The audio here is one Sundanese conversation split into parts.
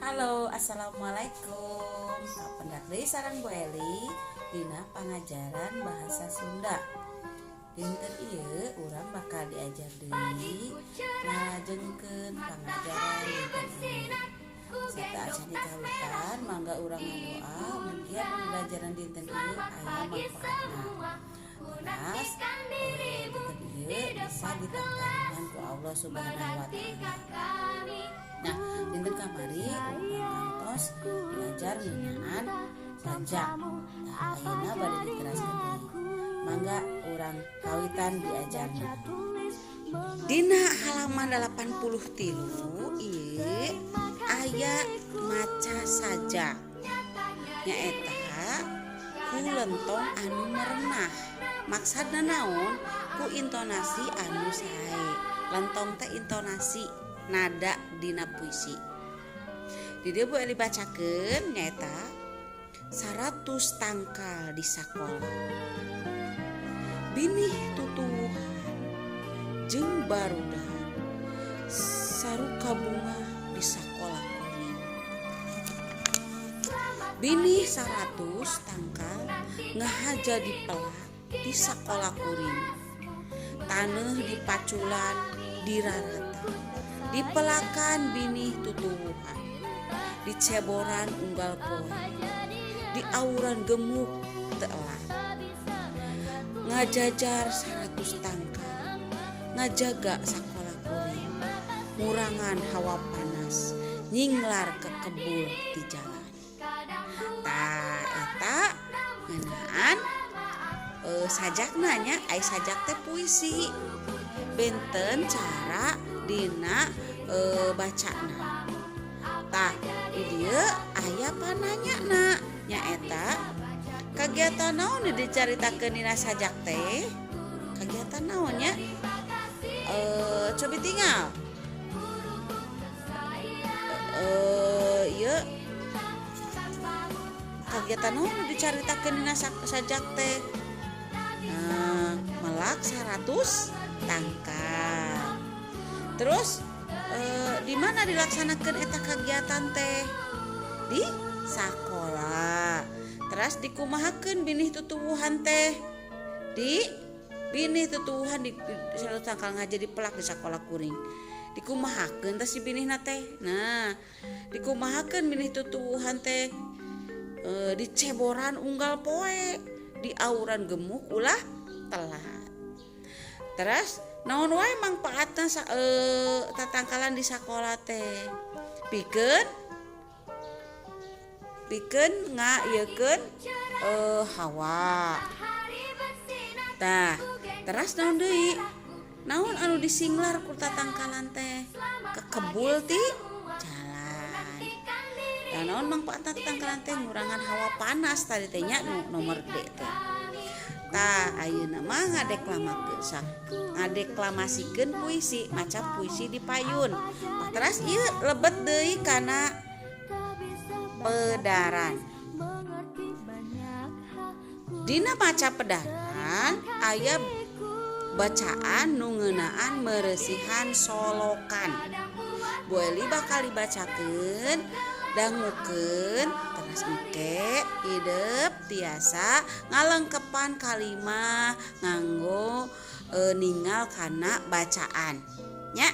Halo, assalamualaikum. Kapan deui sareng Bu Eli dina pangajaran bahasa Sunda. Dinten ieu urang bakal diajar deui ngajengkeun pangajaran dinten ieu. Serta acan dikawitan mangga urang ngadoa mugia pembelajaran dinten ieu aya manfaatna. Teras dinten ieu bisa ditangkalan ku Allah Subhanahu wa taala. Nah, dinten kamari urang kantos diajar ngeunaan sajak. Nah, ayeuna bade diteraskeun deui. Mangga urang kawitan diajarna. Dina halaman 83 ieu aya maca sajak. Nyaeta ku lentong anu merenah. Maksudna naon? Ku intonasi anu sae. Lentong teh intonasi nada dina puisi. Di dieu Bu Eli bacakeun nyaeta 100 tangkal di sakola. Binih tutuwuhan jeung barudahan saruka bunga di sakola kuring. Binih 100 tangkal ngahaja di pelak di sakola kuring. Taneuh di paculan dirarata. Di pelakan binih tutuwuhan, di ceboran unggal poe, di auran gemuk teelah. Ngajajar 100 tangkal, ngajaga sakola kuring, murangan hawa panas, nyinglar ke kebul di jalan. Tah eta ngeunaan sajak nanya, ai sajak teh puisi. Benten cara dina bacana. Tah di dieu aya pananyana nyaeta kagiatan naon dicaritakeun dina sajak teh? Kagiatan naon nya? Cobi tinggal. Ieu kagiatan naon dicaritakeun dina sajak teh? Melak 100 tangkal. Terus di mana dilaksanakan eta kegiatan teh? Di sakola. Terus dikumahakeun binih tutuwuhan teh? Di binih tutuwuhan di 100 tangkal ngaja di pelak di sakola kuring. Dikumahakeun teh si binihna teh. Nah, dikumahakeun binih tutuwuhan teh di ceboran unggal poe, di auran gemuk ulah telat. Terus naon wae mangpaatna tatangkalan di sakola teh? Pikeun ngaeukeun hawa. Tah, terus naon deui? Naon anu disinglar ku tatangkalan teh? Ke kebul ti jalan. Tah naon mangpaatna tatangkalan teh? Ngurangan hawa panas tadi teh nya nomor D teh. Tah ayeuna mah ngadeklamasikeun puisi, maca puisi di payun. Terus ieu lebet deui kana pedaran. Dina maca pedaran aya bacaan nu ngeunaan meresihan solokan. Bu Eli bakal dibacakeun dangukeun terus engke hidup tiasa ngalengkepan kalimah nganggo ningal kana bacaan nya.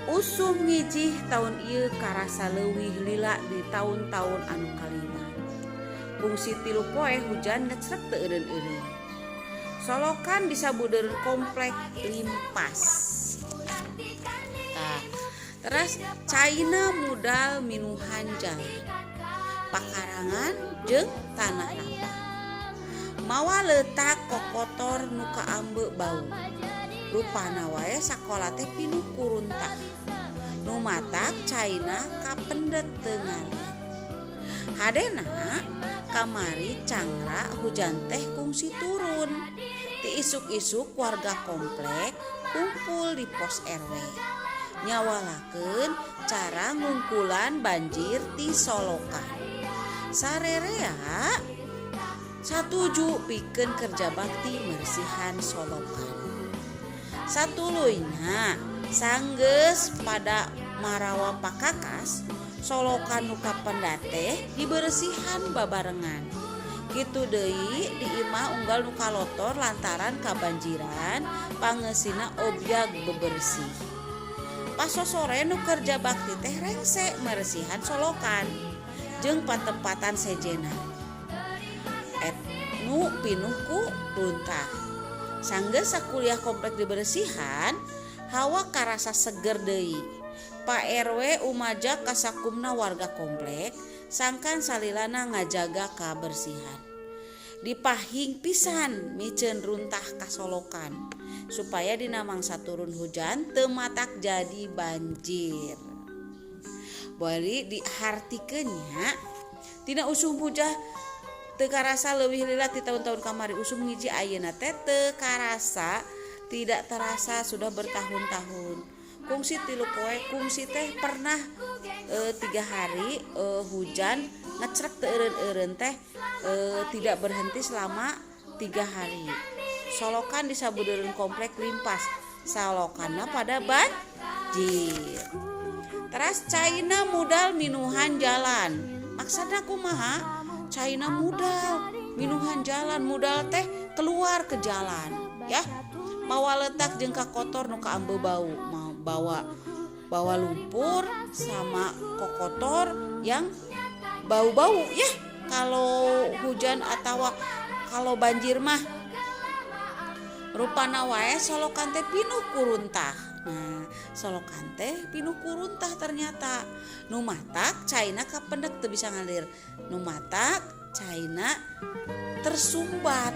Usum ngijih taun ieu karasa leuwih lila di taun-taun anu kalima. Fungsi 3 poe hujan ngecrek teu eureun-eureun. Solokan disabudeurun komplek limpas. Terus caina mudal minuhan jalan, pakarangan jeung tanah lapang. Mawa letak kokotor nu kaambe bau. Rupana wae sakola teh pinuh kuruntak. Nu matak caina kapendet teu ngaliat. Hadena kamari cangra hujan teh kungsi turun. Ti isuk-isuk warga komplek kumpul di pos RW. Nyawalakeun cara ngungkulan banjir ti solokan. Sarerea satuju pikeun kerja bakti mersihan solokan. Satuluyna sanggeus pada marawa pakakas solokan nu kapendat teh diberesihan babarengan. Kitu deui di imah unggal nu kalotor lantaran kabanjiran pangeusina objek bebersih. Pas sore nu kerja bakti teh rengse meresihan solokan jeung patempatan sejena nu pinuh ku runtah. Sanggeus sakuliah komplek diberesihan, hawa karasa seger deui. Pak RW umaja kasakumna warga komplek sangkan salilana ngajaga kabersihan. Dipahing pisan miceun runtah kasolokan supaya dina mangsa turun hujan teu matak jadi banjir. Bari dihartikeun nya tina usum hujah teu karasa leuwih lila ti tahun-tahun kamari usum ngiji ayeuna teh teu karasa, tidak terasa sudah bertahun-tahun. Kungsi 3 poe kungsi teh pernah 3 hari hujan ngecrek teu eureun-eureun teh tidak berhenti selama 3 hari. Solokan di sabudeureuh komplek limpas, solokanna pada banjir. Teras caina mudal minuhan jalan. Maksudna kumaha? Caina mudal minuhan jalan, mudal teh keluar ke jalan ya. Mawa letak jeung ka kotor nu kaambe bau, bawa lumpur sama kokotor yang bau-bau ya. Kalau hujan atau kalau banjir mah rupana wae solokan teh pinuh kuruntah. Nah, solokan teh pinuh kuruntah ternyata. Nu matak caina kapendek teu bisa ngalir. Nu matak caina tersumbat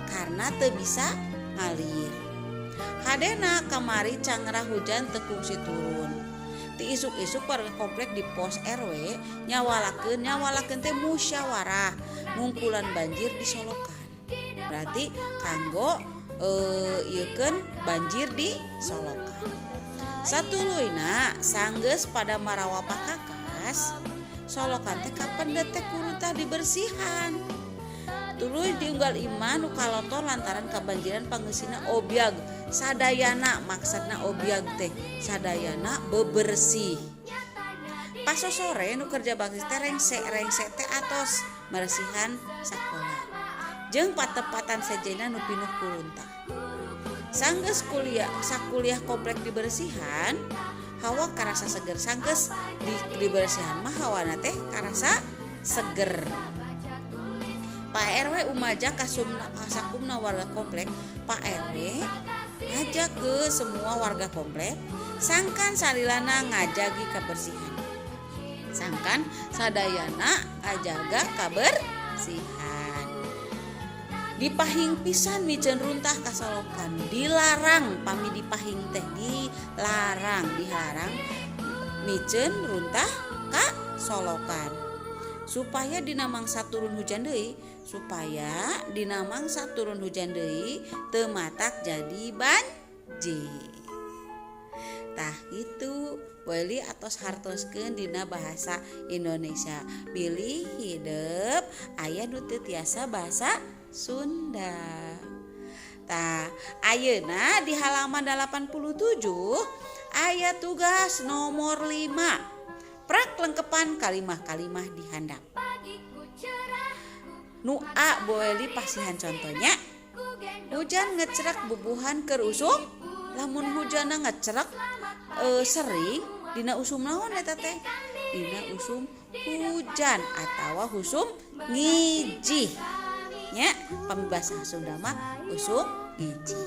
karena teu bisa ngalir. Hadena kamari cangerah hujan teu kungsi turun. Ti isuk-isuk warga komplek di pos RW nyawalakeun teh musyawarah ngungkulan banjir di solokan. Berarti kanggo ieukeun banjir di solokan. Satuluyna sanggeus pada marawa pakakas solokan teh kapendet teh kuruntah dibersihan. Tuluy diunggal imah nu kalotor lantaran kabanjiran pangeusina obyag sadayana, maksudna obyag teh sadayana bebersih. Pas sore nu kerja bakti teh rengse teh atos meresihan sakola jeung patepatan sejena nu pinuh kuruntah. Sanggeus sakuliah komplek dibersihan, hawa karasa seger. Sanggeus dibersihan mah hawana teh karasa seger. Pak RW umaja kasakumna warga komplek. Pak RW ngajak ke semua warga komplek sangkan salilana ngajagi kebersihan, sangkan sadayana ngajaga kabersihan. Dipahing pisan miceun runtah kasolokan, dilarang pami dipahing teh dilarang miceun runtah kasolokan. Supaya dina mangsa turun hujan deui, teu matak jadi banjir. Tah itu Weli atos hartoskeun dina bahasa Indonesia. Bilih hidup aya nu teu tiasa bahasa Sunda. Tah ayeuna di halaman 87 aya tugas nomor 5. Prak lengkepan kalimah-kalimah di handap. Nu A Boeli pasihan contohnya. Hujan ngecerak bubuhan keur usum. Lamun hujanna ngecerak sering dina usum naon eta teh? Dina usum hujan atawa usum ngiji. Nya pamibasa Sunda mah usum ngiji.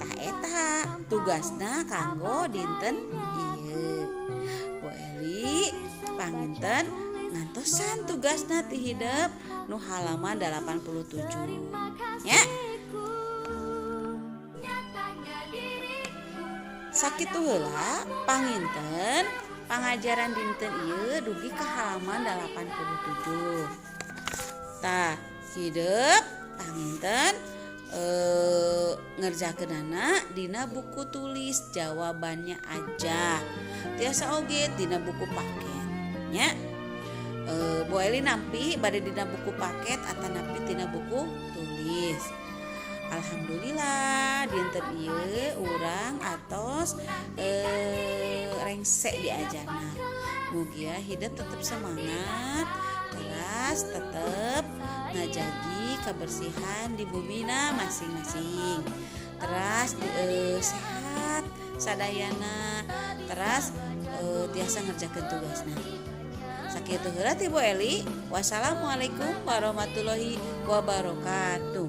Tah eta tugasna kanggo dinten ieu. Boeli panginten ngantosan tugasna ti hideep nu halaman 87 nya. Sakitu heula panginten pangajaran dinten ieu dugi ka halaman 87. Tah hideep panginten ngerjakeunana dina buku tulis jawabannya aja. Tiasa oge dina buku paket nya. Boeli nampi bade dina buku paket atau nampi dina buku tulis. Alhamdulillah dinten ieu urang atos hangse diajarna. Mugia hidup tetap semangat, terus tetap ngajagi kebersihan di bumina masing-masing. Terus sehat sadayana, terus tiasa ngerjakeun tugasna. Sakitu heula ti Bu Eli. Wassalamualaikum warahmatullahi wabarakatuh.